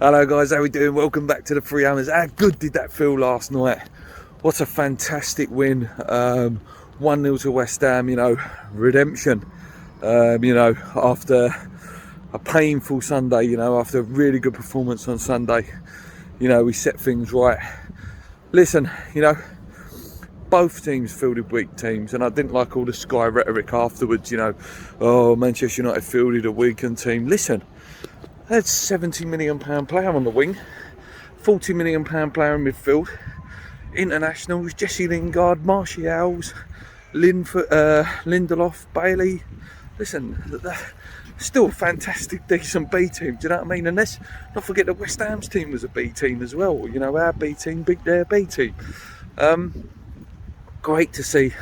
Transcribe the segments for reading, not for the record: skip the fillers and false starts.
Hello guys, how we doing? Welcome back to the Free Hammers. How good did that feel last night? What a fantastic win. 1-0 to West Ham, redemption. After a painful Sunday, after a really good performance on Sunday, we set things right. Listen, both teams fielded weak teams, and I didn't like all the Sky rhetoric afterwards, oh, Manchester United fielded a weakened team. Listen, they had £70 million player on the wing, £40 million player in midfield, internationals, Jesse Lingard, Martial's, Lindelof, Bailey. Listen, still a fantastic, decent B team, do you know what I mean? And let's not forget that West Ham's team was a B team as well. Our B team beat their B team. Great to see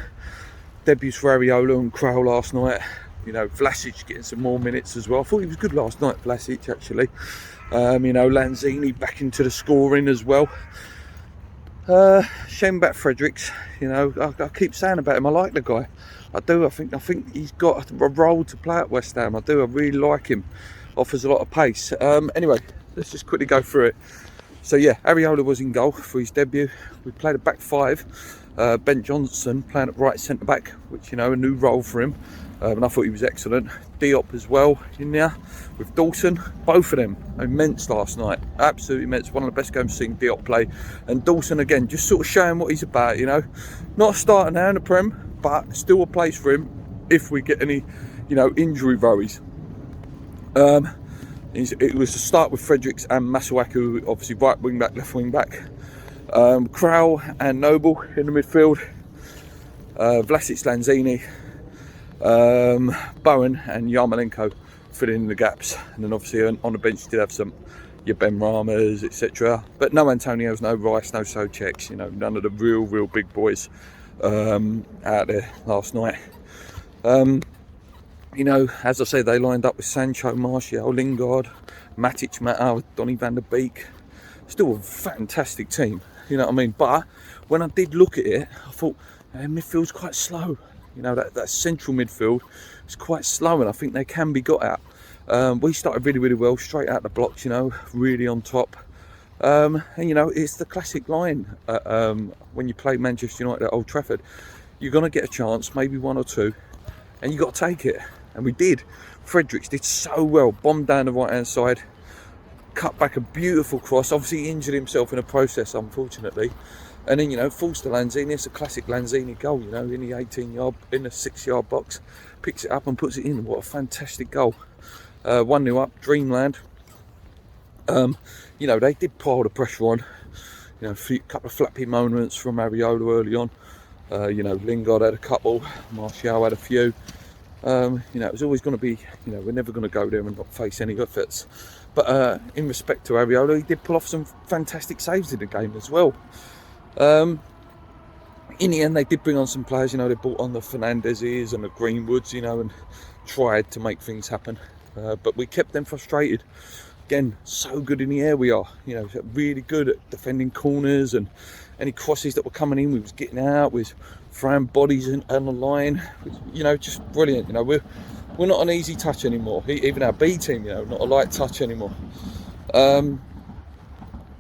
debuts for Areola and Krau last night. Vlasic getting some more minutes as well. I thought he was good last night, Vlasic, actually. Lanzini back into the scoring as well. Shame about Fredericks. I keep saying about him, I like the guy. I do. I think he's got a role to play at West Ham. I do. I really like him. Offers a lot of pace. Anyway, let's just quickly go through it. So yeah, Areola was in goal for his debut. We played a back five. Ben Johnson playing at right centre back, which a new role for him. And I thought he was excellent. Diop as well in there with Dawson. Both of them immense last night. Absolutely immense. One of the best games I've seen Diop play. And Dawson again, just sort of showing what he's about. Not a starter now in the Prem, but still a place for him if we get any, injury worries. It was to start with Fredericks and Masuaku, obviously right wing back, left wing back. Krau and Noble in the midfield. Vlasic, Lanzini, Bowen and Yarmolenko filling in the gaps. And then obviously on the bench you did have some Ben Ramas, etc. But no Antonios, no Rice, no Souček, none of the real big boys out there last night. As I say, they lined up with Sancho, Martial, Lingard, Matic, Mata, Donny van der Beek. Still a fantastic team, you know what I mean? But when I did look at it, I thought midfield's quite slow. That central midfield is quite slow, and I think they can be got at. We started really well, straight out the blocks, really on top. And it's the classic line when you play Manchester United at Old Trafford. You're going to get a chance, maybe one or two, and you got to take it. And we did. Fredericks did so well, bombed down the right hand side, cut back a beautiful cross. Obviously he injured himself in the process, unfortunately. And then, falls to Lanzini. It's a classic Lanzini goal, in the 6-yard box. Picks it up and puts it in. What a fantastic goal. 1-0 up, dreamland. They did pile the pressure on. A couple of flappy moments from Areola early on. Lingard had a couple. Martial had a few. It was always going to be, we're never going to go there and not face any efforts. But in respect to Areola, he did pull off some fantastic saves in the game as well. In the end, they did bring on some players. They brought on the Fernandezes and the Greenwoods, and tried to make things happen. But we kept them frustrated. Again, so good in the air we are. Really good at defending corners, and any crosses that were coming in, we was getting out, we was throwing bodies on the line. Just brilliant. We're not an easy touch anymore. Even our B team, not a light touch anymore.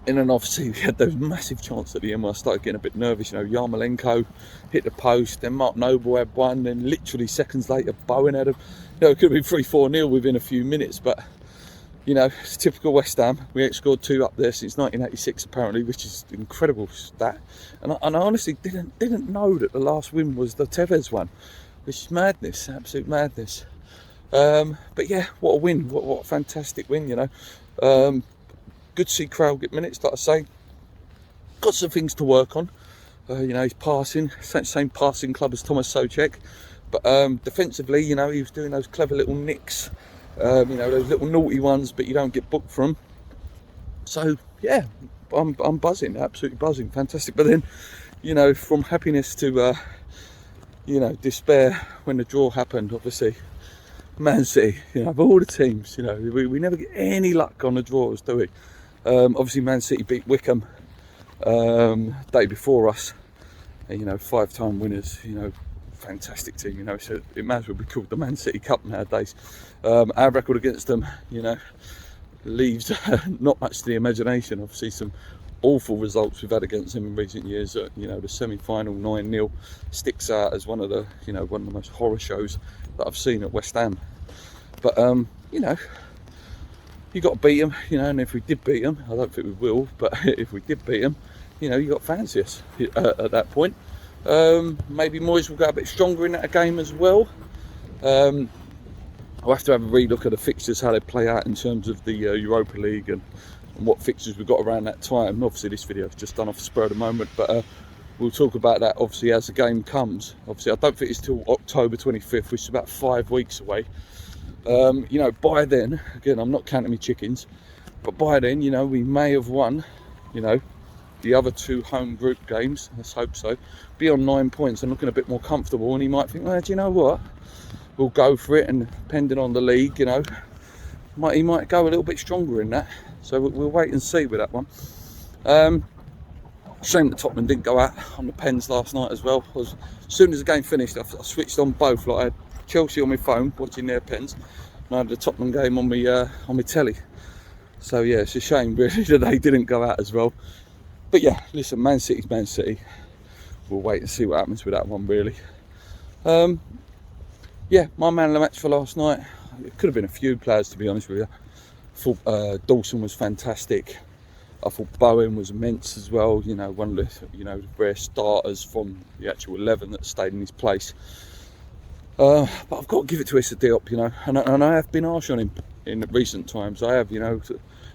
And then obviously we had those massive chances at the end where I started getting a bit nervous. Yarmolenko hit the post, then Mark Noble had one, then literally seconds later Bowen had a, it could have been 3-4-0 within a few minutes. But it's typical West Ham. We ain't scored 2 up there since 1986 apparently, which is an incredible stat. And I honestly didn't know that the last win was the Tevez one, which is madness, absolute madness. But yeah, what a win! What a fantastic win! Good to see Krau get minutes, like I say. Got some things to work on. He's passing, same passing club as Thomas Souček. But defensively, he was doing those clever little nicks. Those little naughty ones, but you don't get booked from. So yeah, I'm buzzing, absolutely buzzing, fantastic. But then, from happiness to despair when the draw happened. Obviously, Man City, of all the teams, we never get any luck on the draws, do we? Obviously, Man City beat Wickham day before us. 5-time winners. Fantastic team. So it might as well be called the Man City Cup nowadays. Our record against them, leaves not much to the imagination. Obviously some awful results we've had against them in recent years. You know, the semi-final 9-0 sticks out as one of the, you know, one of the most horror shows that I've seen at West Ham. But you know, you got to beat them, you know, and if we did beat them, I don't think we will, but if we did beat them, you know, you got to fancy us at that point. Maybe Moyes will go a bit stronger in that game as well. I'll have to have a relook at the fixtures, how they play out in terms of the Europa League and what fixtures we've got around that time. Obviously this video is just done off the spur of the moment, but we'll talk about that obviously as the game comes. Obviously I don't think it's till October 25th, which is about 5 weeks away. You know, by then, again, I'm not counting my chickens, but by then, you know, we may have won, you know, the other 2 home group games, let's hope so, be on 9 points and looking a bit more comfortable, and he might think, well, do you know what, we'll go for it, and depending on the league, you know, he might go a little bit stronger in that, so we'll wait and see with that one. Shame that Tottenham didn't go out on the pens last night as well. As soon as the game finished, I switched on both. Like I had Chelsea on my phone watching their pens, and I had the Tottenham game on my telly. So yeah, it's a shame really that they didn't go out as well. But yeah, listen, Man City's Man City. We'll wait and see what happens with that one really. Yeah, my man of the match for last night, it could have been a few players to be honest with you. I thought Dawson was fantastic. I thought Bowen was immense as well. You know, one of the, you know, rare starters from the actual 11 that stayed in his place. But I've got to give it to Utd B, you know, and I have been harsh on him in recent times. I have, you know,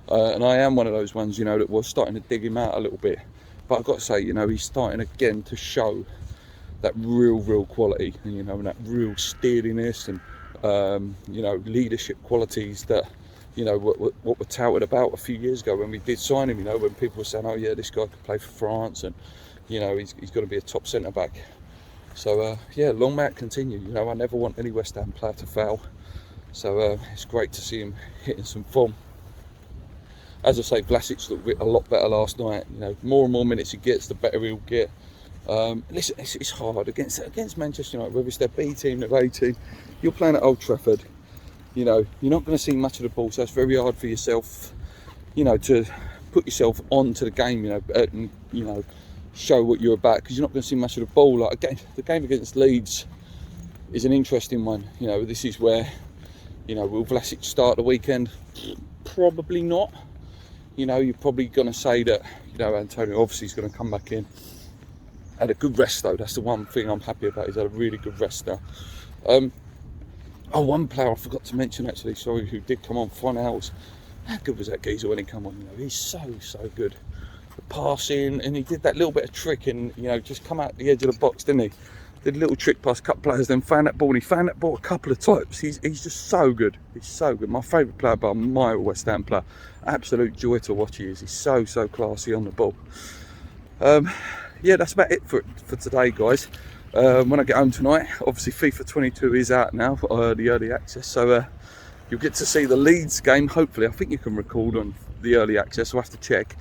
and I am one of those ones, you know, that was starting to dig him out a little bit. But I've got to say, you know, he's starting again to show that real quality, and you know, and that real steeliness and you know, leadership qualities that, you know, what were touted about a few years ago when we did sign him. You know, when people were saying, oh yeah, this guy could play for France, and you know, he's going to be a top centre back. So yeah, long may it continue. You know, I never want any West Ham player to fail. So it's great to see him hitting some form. As I say, Vlasic looked a lot better last night. You know, more and more minutes he gets, the better he'll get. Listen, it's hard against Manchester United, whether it's their B team, their A team. You're playing at Old Trafford. You know, you're not going to see much of the ball, so it's very hard for yourself, you know, to put yourself onto the game, you know, and, you know, show what you're about, because you're not going to see much of the ball. Like, again, the game against Leeds is an interesting one. You know, this is where, you know, will Vlasic start the weekend? Probably not. You know, you're probably going to say that, you know, Antonio obviously is going to come back in. Had a good rest though, that's the one thing I'm happy about, he's had a really good rest now. Oh, one player I forgot to mention actually, sorry, who did come on, Fonals. How good was that geezer when he come on? You know, he's so good. The passing, and he did that little bit of trick and, you know, just come out the edge of the box, didn't he? Did a little trick past a couple players, then found that ball, and he found that ball a couple of times. He's just so good. He's so good. My favourite player by a mile, West Ham player. Absolute joy to watch he is. He's so classy on the ball. Yeah, that's about it for today, guys. When I get home tonight, obviously FIFA 22 is out now, the early access, so you'll get to see the Leeds game, hopefully. I think you can record on the early access, I'll have to check.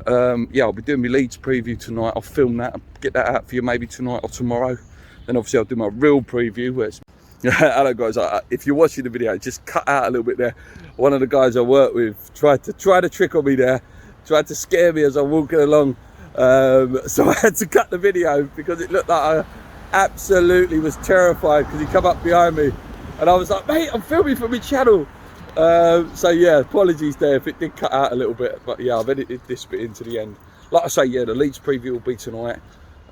Yeah, I'll be doing my Leeds preview tonight. I'll film that and get that out for you maybe tonight or tomorrow. Then obviously I'll do my real preview where it's... Hello guys, if you're watching the video, just cut out a little bit there. One of the guys I work with tried to trick on me there, tried to scare me as I'm walking along. So I had to cut the video because it looked like I absolutely was terrified, because he come up behind me and I was like, mate, I'm filming for my channel. So yeah, apologies there if it did cut out a little bit, but yeah, I've edited this bit into the end. Like I say, yeah, the Leeds preview will be tonight,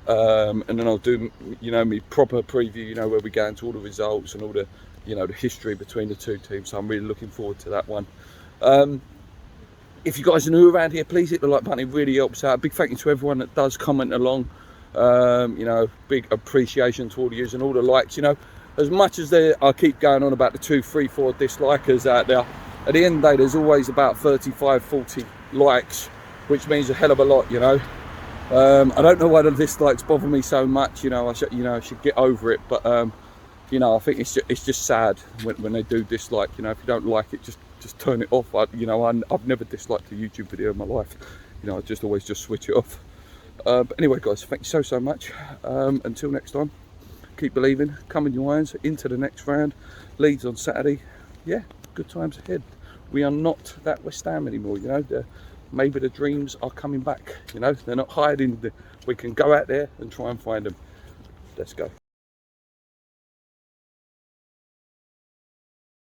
and then I'll do, you know, my proper preview, you know, where we go into all the results and all the, you know, the history between the two teams. So I'm really looking forward to that one. If you guys are new around here, please hit the like button, it really helps out. A big thank you to everyone that does comment along. You know, big appreciation to all of you and all the likes. You know, as much as I keep going on about the 2, 3, 4 dislikers out there, at the end of the day, there's always about 35, 40 likes, which means a hell of a lot, you know. I don't know why the dislikes bother me so much, you know, I should get over it, but, you know, I think it's just sad when they do dislike. You know, if you don't like it, just turn it off. I've never disliked a YouTube video in my life. You know, I always switch it off. But anyway, guys, thank you so much. Until next time, keep believing, come in your irons into the next round. Leeds on Saturday. Yeah, good times ahead. we are not that West Ham anymore. You know, maybe the dreams are coming back. You know, they're not hiding. We can go out there and try and find them. Let's go.